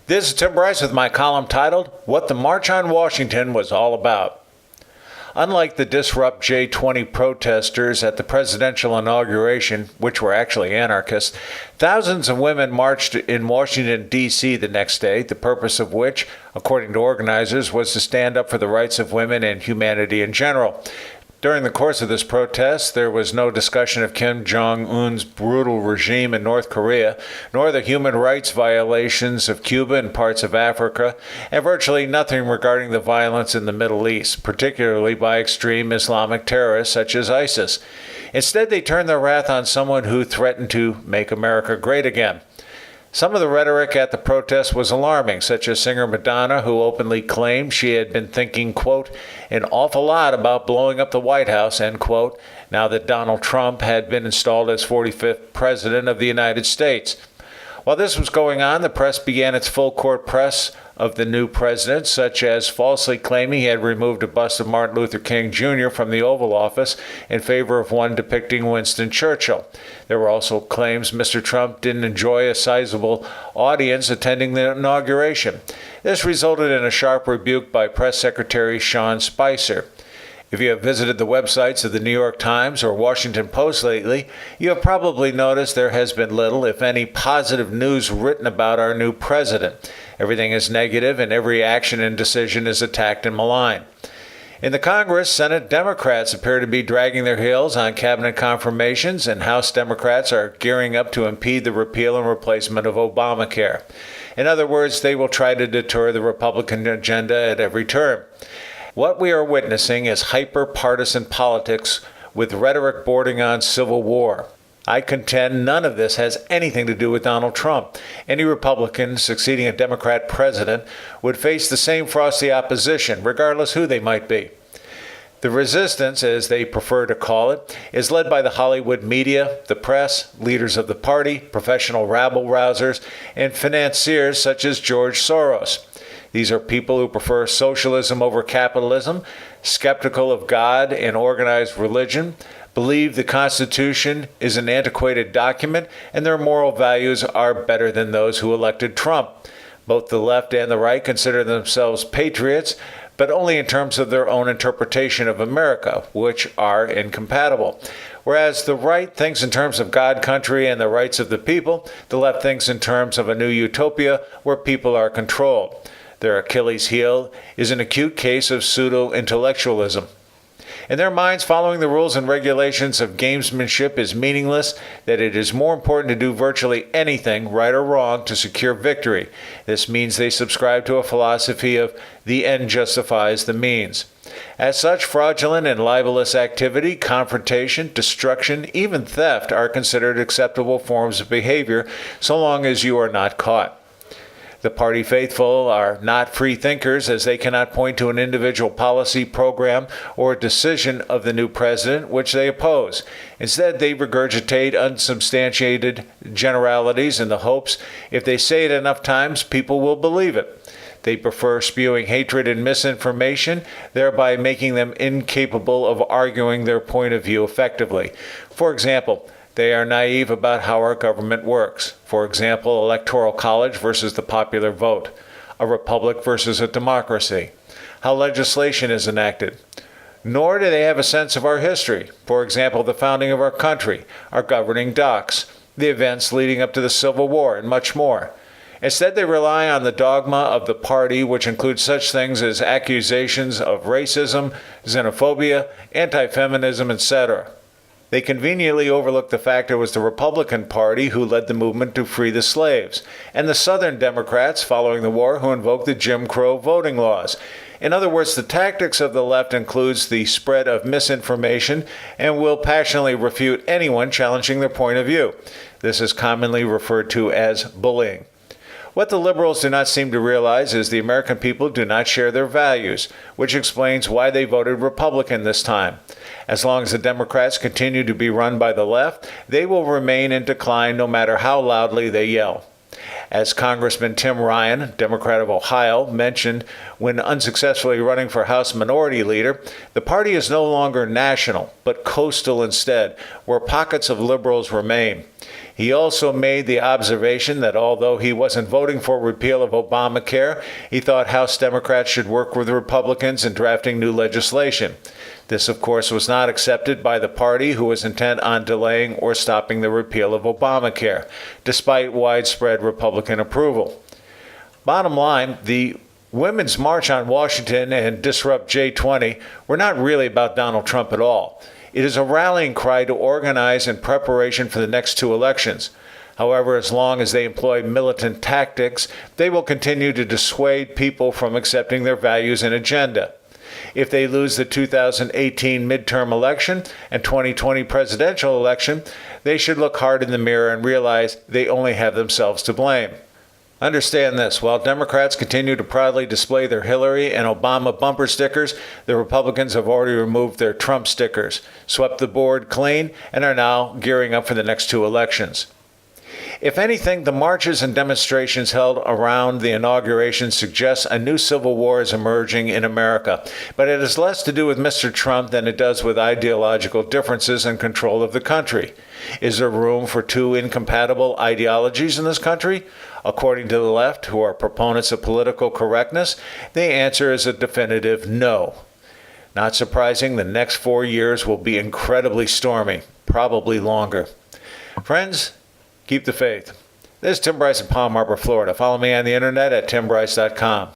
This is Tim Bryce with my column titled, What the March on Washington Was All About. Unlike the Disrupt J20 protesters at the presidential inauguration, which were actually anarchists, thousands of women marched in Washington, D.C. the next day, the purpose of which, according to organizers, was to stand up for the rights of women and humanity in general. During the course of this protest, there was no discussion of Kim Jong-un's brutal regime in North Korea, nor the human rights violations of Cuba and parts of Africa, and virtually nothing regarding the violence in the Middle East, particularly by extreme Islamic terrorists such as ISIS. Instead, they turned their wrath on someone who threatened to make America great again. Some of the rhetoric at the protest was alarming, such as singer Madonna, who openly claimed she had been thinking, quote, an awful lot about blowing up the White House, end quote, now that Donald Trump had been installed as 45th President of the United States. While this was going on, the press began its full-court press of the new president, such as falsely claiming he had removed a bust of Martin Luther King Jr. from the Oval Office in favor of one depicting Winston Churchill. There were also claims Mr. Trump didn't enjoy a sizable audience attending the inauguration. This resulted in a sharp rebuke by Press Secretary Sean Spicer. If you have visited the websites of the New York Times or Washington Post lately, you have probably noticed there has been little, if any, positive news written about our new president. Everything is negative, and every action and decision is attacked and maligned. In the Congress, Senate Democrats appear to be dragging their heels on cabinet confirmations, and House Democrats are gearing up to impede the repeal and replacement of Obamacare. In other words, they will try to deter the Republican agenda at every turn. What we are witnessing is hyper-partisan politics with rhetoric bordering on civil war. I contend none of this has anything to do with Donald Trump. Any Republican succeeding a Democrat president would face the same frosty opposition, regardless who they might be. The resistance, as they prefer to call it, is led by the Hollywood media, the press, leaders of the party, professional rabble-rousers, and financiers such as George Soros. These are people who prefer socialism over capitalism, skeptical of God and organized religion, believe the Constitution is an antiquated document, and their moral values are better than those who elected Trump. Both the left and the right consider themselves patriots, but only in terms of their own interpretation of America, which are incompatible. Whereas the right thinks in terms of God, country, and the rights of the people, the left thinks in terms of a new utopia where people are controlled. Their Achilles heel is an acute case of pseudo-intellectualism. In their minds, following the rules and regulations of gamesmanship is meaningless, that it is more important to do virtually anything, right or wrong, to secure victory. This means they subscribe to a philosophy of the end justifies the means. As such, fraudulent and libelous activity, confrontation, destruction, even theft are considered acceptable forms of behavior so long as you are not caught. The party faithful are not free thinkers, as they cannot point to an individual policy, program, or decision of the new president which they oppose. Instead, they regurgitate unsubstantiated generalities in the hopes if they say it enough times, people will believe it. They prefer spewing hatred and misinformation, thereby making them incapable of arguing their point of view effectively. For example, they are naive about how our government works. For example, electoral college versus the popular vote, a republic versus a democracy, how legislation is enacted. Nor do they have a sense of our history. For example, the founding of our country, our governing docs, the events leading up to the Civil War, and much more. Instead, they rely on the dogma of the party, which includes such things as accusations of racism, xenophobia, anti-feminism, etc. They conveniently overlook the fact it was the Republican Party who led the movement to free the slaves, and the Southern Democrats following the war who invoked the Jim Crow voting laws. In other words, the tactics of the left includes the spread of misinformation and will passionately refute anyone challenging their point of view. This is commonly referred to as bullying. What the liberals do not seem to realize is the American people do not share their values, which explains why they voted Republican this time. As long as the Democrats continue to be run by the left, they will remain in decline no matter how loudly they yell. As Congressman Tim Ryan, Democrat of Ohio, mentioned when unsuccessfully running for House Minority Leader, the party is no longer national, but coastal instead, where pockets of liberals remain. He also made the observation that although he wasn't voting for repeal of Obamacare, he thought House Democrats should work with Republicans in drafting new legislation. This, of course, was not accepted by the party, who was intent on delaying or stopping the repeal of Obamacare, despite widespread Republican approval. Bottom line, the Women's March on Washington and Disrupt J20 were not really about Donald Trump at all. It is a rallying cry to organize in preparation for the next two elections. However, as long as they employ militant tactics, they will continue to dissuade people from accepting their values and agenda. If they lose the 2018 midterm election and 2020 presidential election, they should look hard in the mirror and realize they only have themselves to blame. Understand this, while Democrats continue to proudly display their Hillary and Obama bumper stickers, the Republicans have already removed their Trump stickers, swept the board clean, and are now gearing up for the next two elections. If anything, the marches and demonstrations held around the inauguration suggest a new civil war is emerging in America, but it has less to do with Mr. Trump than it does with ideological differences and control of the country. Is there room for two incompatible ideologies in this country? According to the left, who are proponents of political correctness, the answer is a definitive no. Not surprising, the next 4 years will be incredibly stormy, probably longer. Friends, keep the faith. This is Tim Bryce in Palm Harbor, Florida. Follow me on the internet at timbryce.com.